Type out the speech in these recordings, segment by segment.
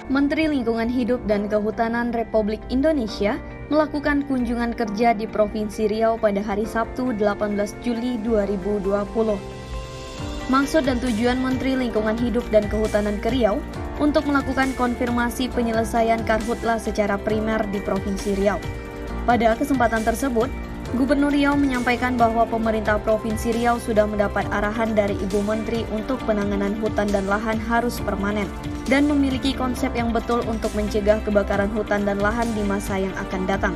Menteri Lingkungan Hidup dan Kehutanan Republik Indonesia melakukan kunjungan kerja di Provinsi Riau pada hari Sabtu 18 Juli 2020. Maksud dan tujuan Menteri Lingkungan Hidup dan Kehutanan ke Riau untuk melakukan konfirmasi penyelesaian karhutla secara primer di Provinsi Riau. Pada kesempatan tersebut, Gubernur Riau menyampaikan bahwa pemerintah Provinsi Riau sudah mendapat arahan dari Ibu Menteri untuk penanganan hutan dan lahan harus permanen dan memiliki konsep yang betul untuk mencegah kebakaran hutan dan lahan di masa yang akan datang.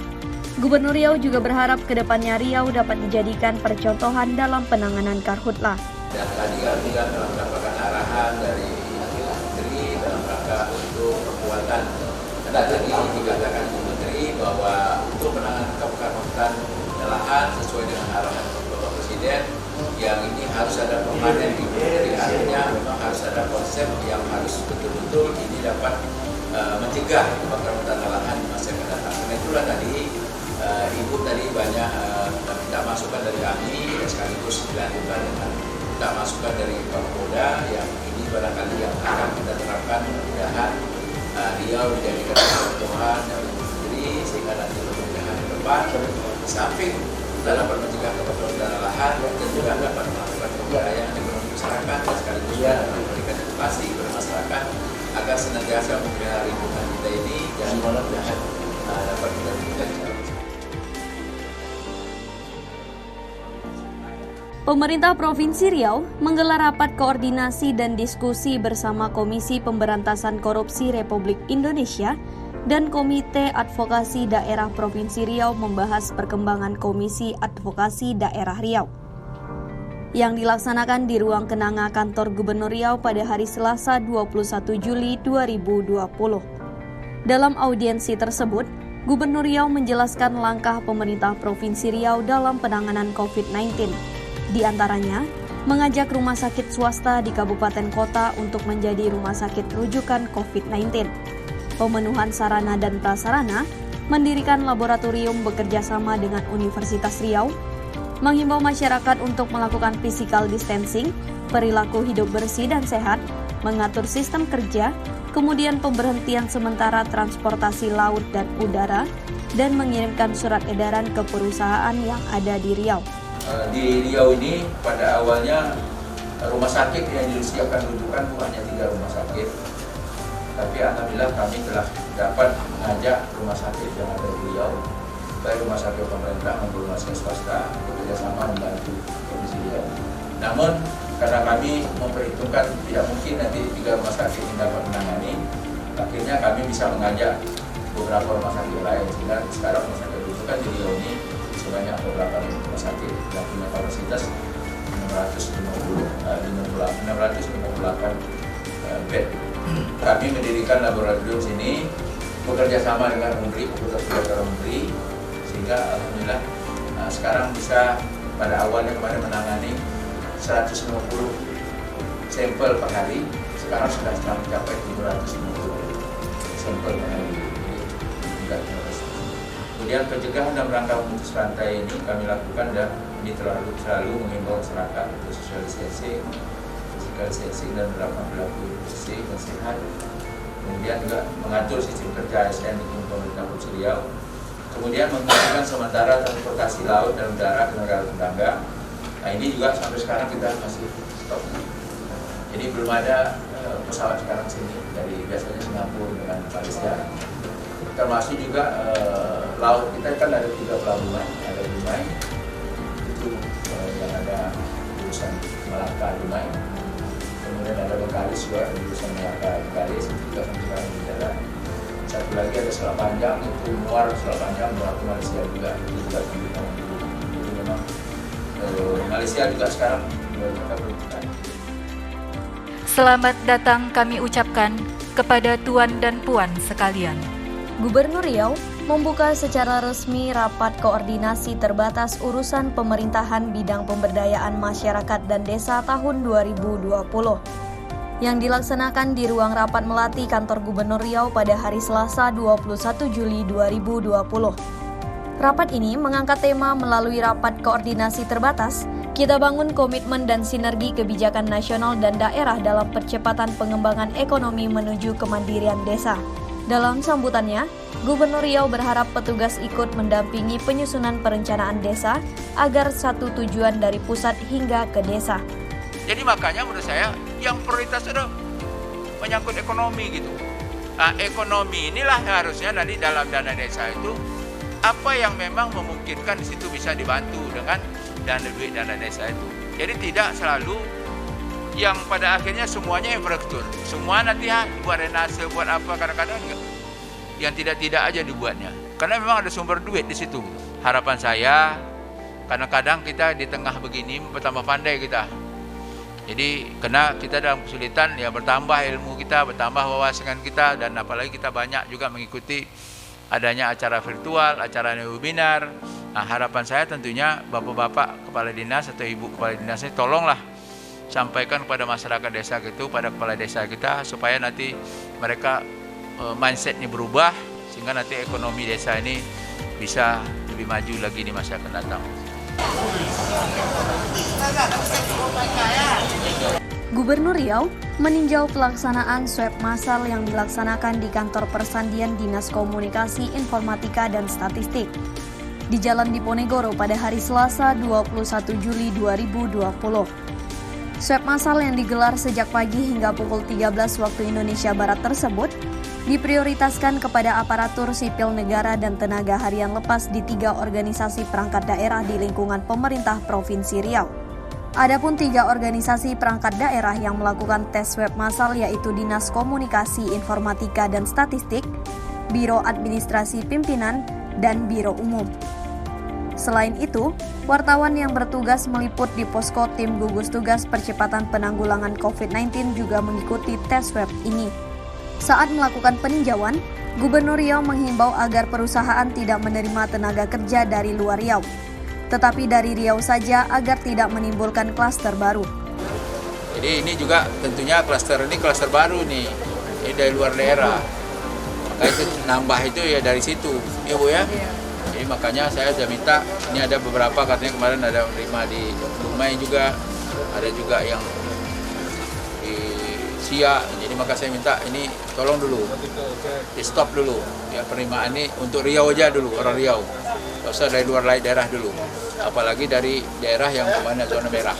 Gubernur Riau juga berharap ke depannya Riau dapat dijadikan percontohan dalam penanganan karhutla. Dan tadi kami telah mendapatkan arahan dari Menteri dalam rangka untuk perkuatan. Dan tadi dikatakan Ibu Menteri bahwa untuk penanganan kebakaran hutan dan lahan sesuai dengan arahan Bapak Presiden, yang ini harus ada permanen di Menteri, artinya memang harus ada konsep yang harus betul-betul ini dapat mencegah kebakaran hutan dan lahan di masa yang akan datang. Karena itulah tadi Ibu tadi banyak minta masukan dari kami, sekaligus dilanjutkan dengan minta masukan dari Kapolda yang ini barangkali yang akan kita terapkan mudah-mudahan Riau menjadikan contohan dari Menteri sehingga nanti pemerintahan ke depan samping dalam mencegah kebakaran hutan dan lahan dan juga dapat melakukan pemberdayaan ekonomi masyarakat dan sekaligus memberikan edukasi kepada masyarakat agar senantiasa memelihara lingkungan kita ini dan mudah-mudahan dapat kita berikan secara bersama. Pemerintah Provinsi Riau menggelar rapat koordinasi dan diskusi bersama Komisi Pemberantasan Korupsi Republik Indonesia dan Komite Advokasi Daerah Provinsi Riau membahas perkembangan Komisi Advokasi Daerah Riau yang dilaksanakan di ruang kenanga kantor Gubernur Riau pada hari Selasa 21 Juli 2020. Dalam audiensi tersebut, Gubernur Riau menjelaskan langkah pemerintah Provinsi Riau dalam penanganan COVID-19. Di antaranya, mengajak rumah sakit swasta di kabupaten kota untuk menjadi rumah sakit rujukan COVID-19. Pemenuhan sarana dan prasarana, mendirikan laboratorium bekerja sama dengan Universitas Riau, menghimbau masyarakat untuk melakukan physical distancing, perilaku hidup bersih dan sehat, mengatur sistem kerja, kemudian pemberhentian sementara transportasi laut dan udara, dan mengirimkan surat edaran ke perusahaan yang ada di Riau. Di Riau ini pada awalnya rumah sakit yang disediakan rujukan hanya 3 rumah sakit. Tapi alhamdulillah kami telah dapat mengajak rumah sakit yang ada di Riau, baik rumah sakit pemerintah maupun rumah sakit swasta, bekerjasama membantu Provinsi Riau. Namun karena kami memperhitungkan tidak mungkin nanti 3 rumah sakit ini dapat menangani, akhirnya kami bisa mengajak beberapa rumah sakit lain, sehingga sekarang rumah sakit rujukan di Riau ini sebanyak beberapa rumah sakit yang punya kapasitas 658 bed. Kami mendirikan laboratorium sini bekerja sama dengan Menteri, Fakultas Kedokteran Menteri, sehingga alhamdulillah sekarang bisa pada awalnya kemarin menangani 150 sampel per hari, sekarang sudah mencapai 750 sampel per hari. Kemudian pencegahan dalam rangka memutus rantai ini kami lakukan dan ini selalu mengimbau masyarakat untuk social distancing dan menerapkan perilaku bersih dan sehat. Kemudian juga mengatur sistem kerja ASN di pemerintah Provinsi Riau. Kemudian menghentikan sementara transportasi laut dan udara ke negara tetangga. Nah ini juga sampai sekarang kita masih stop. Jadi belum ada pesawat sekarang sini dari biasanya Singapura dengan Malaysia. Termasuk juga laut kita kan ada 3 pelabuhan, ada Dumai, itu yang ada jurusan Melaka Dumai. Kemudian ada Bekalis juga, jurusan Melaka Bekalis, itu juga sekarang berjalan. Satu lagi ada Selat Panjang, itu Muar Selat Panjang, Muar ke Malaysia juga, itu juga kita menunggu. Jadi memang Malaysia juga sekarang kita berhubungan. Selamat datang kami ucapkan kepada Tuan dan Puan sekalian. Gubernur Riau membuka secara resmi rapat koordinasi terbatas urusan pemerintahan bidang pemberdayaan masyarakat dan desa tahun 2020 yang dilaksanakan di ruang rapat melati kantor Gubernur Riau pada hari Selasa 21 Juli 2020. Rapat ini mengangkat tema melalui rapat koordinasi terbatas Kita bangun komitmen dan sinergi kebijakan nasional dan daerah dalam percepatan pengembangan ekonomi menuju kemandirian desa. Dalam sambutannya, Gubernur Riau berharap petugas ikut mendampingi penyusunan perencanaan desa agar satu tujuan dari pusat hingga ke desa. Jadi makanya menurut saya yang prioritas adalah menyangkut ekonomi gitu. Nah, ekonomi inilah harusnya nanti dalam dana desa itu apa yang memang memungkinkan di situ bisa dibantu dengan dana desa itu. Jadi tidak selalu yang pada akhirnya semuanya infrastruktur. Semua nanti buat renase, buat apa, kadang-kadang yang tidak-tidak aja dibuatnya. Karena memang ada sumber duit di situ. Harapan saya, kadang-kadang kita di tengah begini bertambah pandai kita. Jadi karena kita dalam kesulitan ya bertambah ilmu kita, bertambah wawasan kita, dan apalagi kita banyak juga mengikuti adanya acara virtual, acara webinar. Nah, harapan saya tentunya Bapak-bapak Kepala Dinas atau Ibu Kepala Dinasnya tolonglah sampaikan kepada masyarakat desa gitu, pada kepala desa kita supaya nanti mereka mindsetnya berubah sehingga nanti ekonomi desa ini bisa lebih maju lagi di masa akan datang. Gubernur Riau meninjau pelaksanaan swab massal yang dilaksanakan di kantor persandian Dinas Komunikasi, Informatika, dan Statistik di Jalan Diponegoro pada hari Selasa 21 Juli 2020. Swab massal yang digelar sejak pagi hingga pukul 13 waktu Indonesia Barat tersebut diprioritaskan kepada aparatur sipil negara dan tenaga harian lepas di 3 organisasi perangkat daerah di lingkungan pemerintah Provinsi Riau. Adapun 3 organisasi perangkat daerah yang melakukan tes swab massal yaitu Dinas Komunikasi, Informatika, dan Statistik, Biro Administrasi Pimpinan, dan Biro Umum. Selain itu, wartawan yang bertugas meliput di posko tim gugus tugas percepatan penanggulangan COVID-19 juga mengikuti tes swab ini. Saat melakukan peninjauan, Gubernur Riau menghimbau agar perusahaan tidak menerima tenaga kerja dari luar Riau, tetapi dari Riau saja agar tidak menimbulkan klaster baru. Jadi ini juga tentunya klaster baru nih, ini dari luar daerah. Maka itu nambah itu ya dari situ, ya Bu ya. Jadi makanya saya sudah minta, ini ada beberapa katanya kemarin ada menerima di Dumai juga, ada juga yang di Siak. Jadi maka saya minta ini tolong dulu, di stop dulu ya penerimaan ini untuk Riau aja dulu, orang Riau. Nggak usah dari luar daerah dulu, apalagi dari daerah yang kemana zona merah.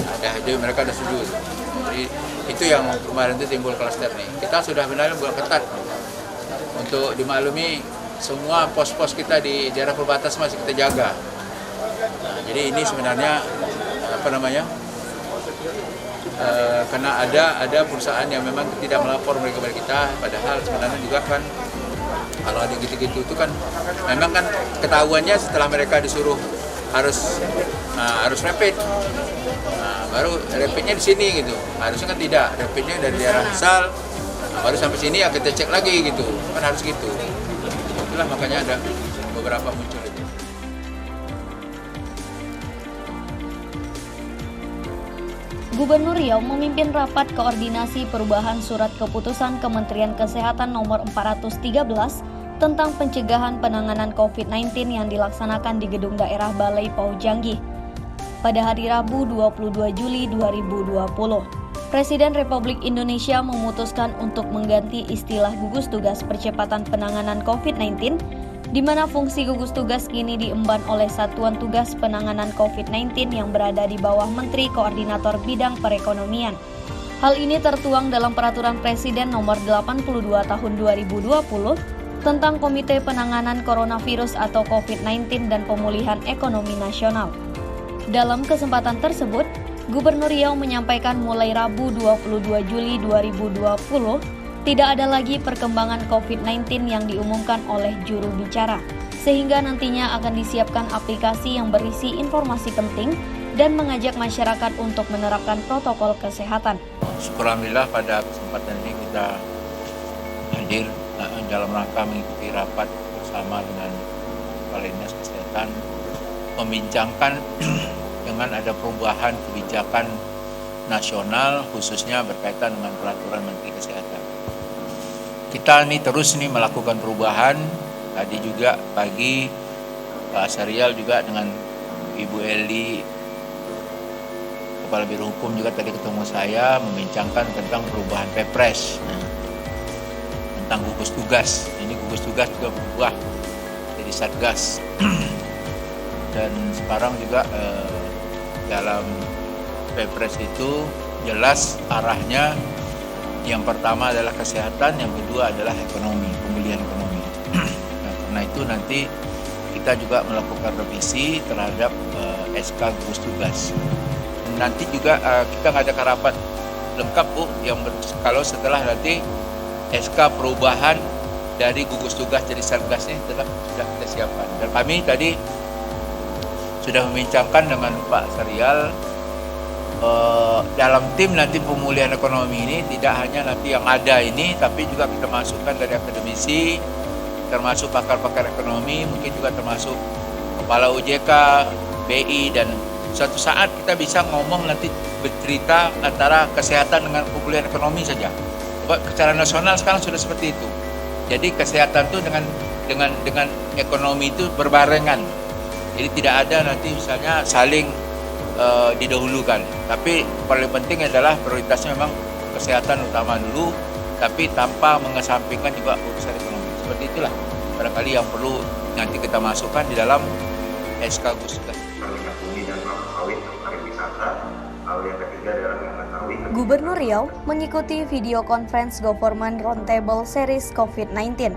Nah, jadi mereka ada setuju. Jadi itu yang kemarin itu timbul klaster nih. Kita sudah benar-benar buat ketat untuk dimaklumi semua pos-pos kita di daerah perbatasan masih kita jaga. Nah, jadi ini sebenarnya karena ada perusahaan yang memang tidak melapor mereka kepada kita, padahal sebenarnya juga kan kalau ada gitu-gitu itu kan memang kan ketahuannya setelah mereka disuruh harus rapid. Nah, baru rapidnya di sini gitu. Harusnya kan tidak, rapidnya dari daerah asal, baru sampai sini ya kita cek lagi gitu. Kan harus gitu. Itulah makanya ada beberapa muncul itu. Gubernur Riau memimpin rapat koordinasi perubahan surat keputusan Kementerian Kesehatan nomor 413 tentang pencegahan penanganan COVID-19 yang dilaksanakan di Gedung Daerah Balai Pau Janggih pada hari Rabu 22 Juli 2020. Presiden Republik Indonesia memutuskan untuk mengganti istilah gugus tugas percepatan penanganan COVID-19, di mana fungsi gugus tugas kini diemban oleh Satuan Tugas Penanganan COVID-19 yang berada di bawah Menteri Koordinator Bidang Perekonomian. Hal ini tertuang dalam Peraturan Presiden Nomor 82 Tahun 2020 tentang Komite Penanganan Coronavirus atau COVID-19 dan Pemulihan Ekonomi Nasional. Dalam kesempatan tersebut, Gubernur Riau menyampaikan mulai Rabu 22 Juli 2020 tidak ada lagi perkembangan COVID-19 yang diumumkan oleh juru bicara, sehingga nantinya akan disiapkan aplikasi yang berisi informasi penting dan mengajak masyarakat untuk menerapkan protokol kesehatan. Alhamdulillah pada kesempatan ini kita hadir dalam rangka mengikuti rapat bersama dengan Kepala Dinas Kesehatan, membincangkan dengan ada perubahan kebijakan nasional khususnya berkaitan dengan peraturan Menteri Kesehatan. Kita terus melakukan perubahan. Tadi juga pagi Pak Sarial juga dengan Ibu Eli Kepala Biro Hukum juga tadi ketemu saya membincangkan tentang perubahan Perpres. Tentang gugus tugas. Ini gugus tugas juga berubah jadi Satgas. Dan sekarang juga dalam Perpres itu jelas arahnya, yang pertama adalah kesehatan, yang kedua adalah ekonomi, pemulihan ekonomi. Nah, karena itu nanti kita juga melakukan revisi terhadap SK gugus tugas. Nanti juga kita ngadakan rapat lengkap Bu, kalau setelah nanti SK perubahan dari gugus tugas jadi Satgas ini sudah kita siapkan. Dan kami tadi sudah membincangkan dengan Pak Syarial dalam tim nanti pemulihan ekonomi ini tidak hanya nanti yang ada ini, tapi juga kita masukkan dari akademisi, termasuk pakar-pakar ekonomi, mungkin juga termasuk Kepala OJK, BI, dan suatu saat kita bisa ngomong nanti bercerita antara kesehatan dengan pemulihan ekonomi saja. Secara nasional sekarang sudah seperti itu. Jadi kesehatan itu dengan ekonomi itu berbarengan. Jadi tidak ada nanti misalnya saling didahulukan. Tapi paling penting adalah prioritasnya memang kesehatan utama dulu, tapi tanpa mengesampingkan juga urusan ekonomi. Seperti itulah barangkali yang perlu nanti kita masukkan di dalam SK gugus tugas. Gubernur Riau mengikuti video conference Government Roundtable Series COVID-19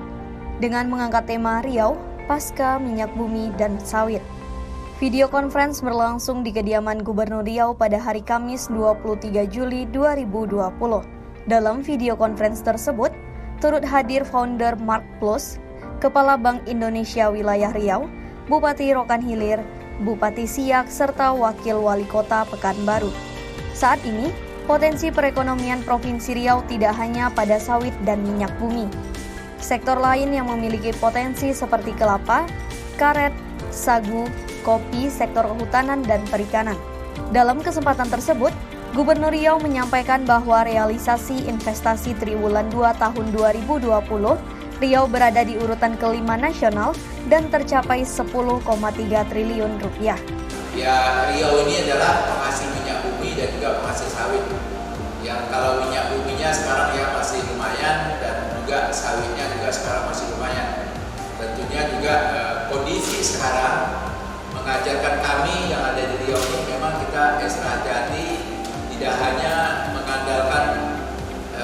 dengan mengangkat tema Riau Pasca Minyak Bumi dan Sawit. Video conference berlangsung di kediaman Gubernur Riau pada hari Kamis 23 Juli 2020. Dalam video conference tersebut, turut hadir founder Mark Plus, Kepala Bank Indonesia Wilayah Riau, Bupati Rokan Hilir, Bupati Siak, serta Wakil Wali Kota Pekanbaru. Saat ini, potensi perekonomian Provinsi Riau tidak hanya pada sawit dan minyak bumi. Sektor lain yang memiliki potensi seperti kelapa, karet, sagu, kopi, sektor kehutanan, dan perikanan. Dalam kesempatan tersebut, Gubernur Riau menyampaikan bahwa realisasi investasi triwulan 2 tahun 2020, Riau berada di urutan kelima nasional dan tercapai 10,3 triliun rupiah. Ya, Riau ini adalah penghasil minyak bumi dan juga penghasil sawit. Yang kalau minyak buminya sekarang ya masih lumayan, dan juga sawitnya juga sekarang masih lumayan. Tentunya juga kondisi sekarang mengajarkan kami yang ada di Riau ini memang kita ekstra hati-hati, tidak hanya mengandalkan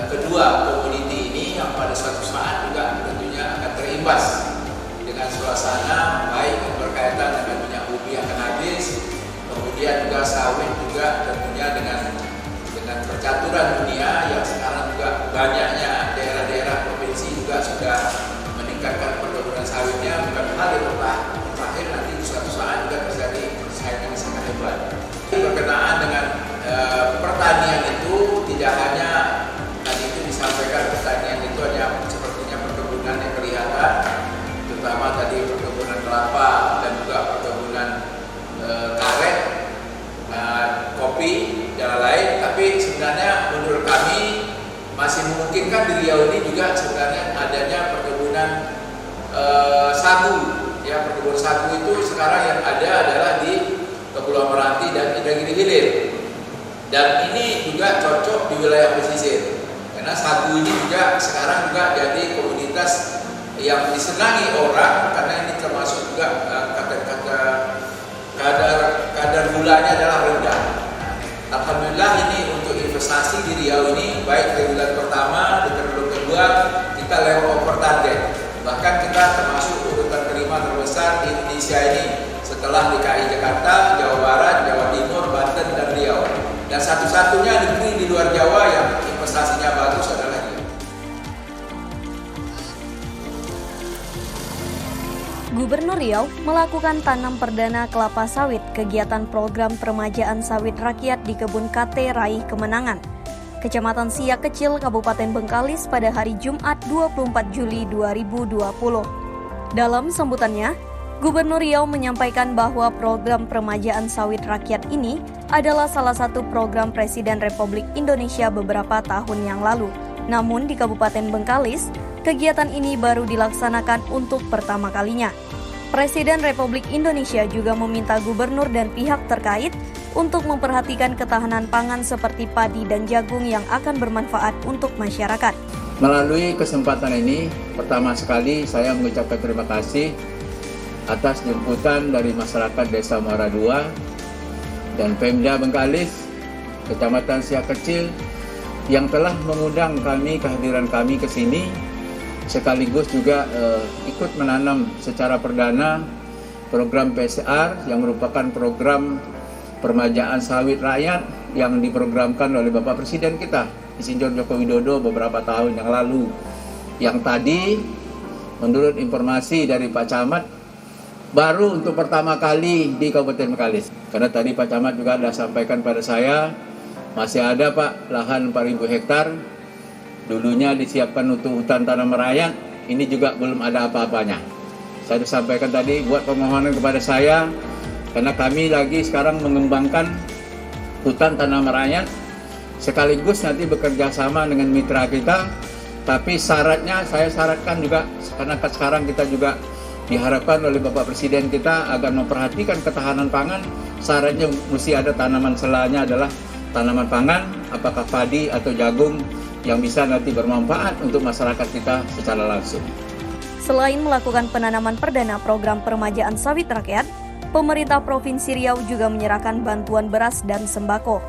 kedua komoditi ini yang pada suatu saat juga tentunya akan terimbas dengan suasana baik yang berkaitan dengan minyak bumi yang akan habis, kemudian juga sawit juga tentunya dengan percaturan dunia yang sekarang juga banyaknya daerah-daerah provinsi juga sudah meningkatkan perkebunan sawitnya, bukan hal yang terakhir nanti suatu saat juga terjadi persaingan sangat hebat. Berkenaan dengan pertanian itu tidak hanya tadi itu disampaikan pertanian itu hanya sepertinya perkebunan yang kelihatan, terutama tadi perkebunan kelapa dan juga perkebunan karet, kopi dan lain. Tapi sebenarnya menurut kami masih memungkinkan di Riau ini juga sebenarnya adanya perkebunan sagu. Ya, perkebunan sagu itu sekarang yang ada adalah di Kepulauan Meranti dan Indragiri Hilir. Dan ini juga cocok di wilayah pesisir. Karena sagu ini juga sekarang juga jadi komoditas yang disenangi orang, karena ini termasuk juga kadar gulanya adalah rendah. Alhamdulillah ini untuk investasi di Riau ini baik triwulan pertama dan triwulan kedua kita lewat over target. Bahkan kita termasuk urutan kelima terbesar di Indonesia ini setelah DKI Jakarta, Jawa Barat, Jawa Timur, Banten, dan Riau. Dan satu-satunya negeri di luar Jawa yang investasinya bagus adalah Riau. Gubernur Riau melakukan tanam perdana kelapa sawit kegiatan program peremajaan sawit rakyat di Kebun KT Raih Kemenangan, Kecamatan Siak Kecil, Kabupaten Bengkalis pada hari Jumat 24 Juli 2020. Dalam sambutannya, Gubernur Riau menyampaikan bahwa program peremajaan sawit rakyat ini adalah salah satu program Presiden Republik Indonesia beberapa tahun yang lalu. Namun di Kabupaten Bengkalis, kegiatan ini baru dilaksanakan untuk pertama kalinya. Presiden Republik Indonesia juga meminta gubernur dan pihak terkait untuk memperhatikan ketahanan pangan seperti padi dan jagung yang akan bermanfaat untuk masyarakat. Melalui kesempatan ini, pertama sekali saya mengucapkan terima kasih atas jemputan dari masyarakat Desa Muara II dan Pemda Bengkalis, Kecamatan Siak Kecil, yang telah mengundang kehadiran kami ke sini, sekaligus juga ikut menanam secara perdana program PSR yang merupakan program permajaan sawit rakyat yang diprogramkan oleh Bapak Presiden kita, Insinyur Joko Widodo beberapa tahun yang lalu. Yang tadi, menurut informasi dari Pak Camat, baru untuk pertama kali di Kabupaten Bengkalis. Karena tadi Pak Camat juga sudah sampaikan pada saya, masih ada Pak lahan 4.000 hektar, dulunya disiapkan untuk hutan tanam rakyat, ini juga belum ada apa-apanya. Saya sampaikan tadi, buat permohonan kepada saya, karena kami lagi sekarang mengembangkan hutan tanam rakyat, sekaligus nanti bekerja sama dengan mitra kita, tapi syaratnya saya syaratkan juga, karena sekarang kita juga diharapkan oleh Bapak Presiden kita agar memperhatikan ketahanan pangan, syaratnya mesti ada tanaman selanya adalah tanaman pangan, apakah padi atau jagung yang bisa nanti bermanfaat untuk masyarakat kita secara langsung. Selain melakukan penanaman perdana program permajaan sawit rakyat, pemerintah Provinsi Riau juga menyerahkan bantuan beras dan sembako.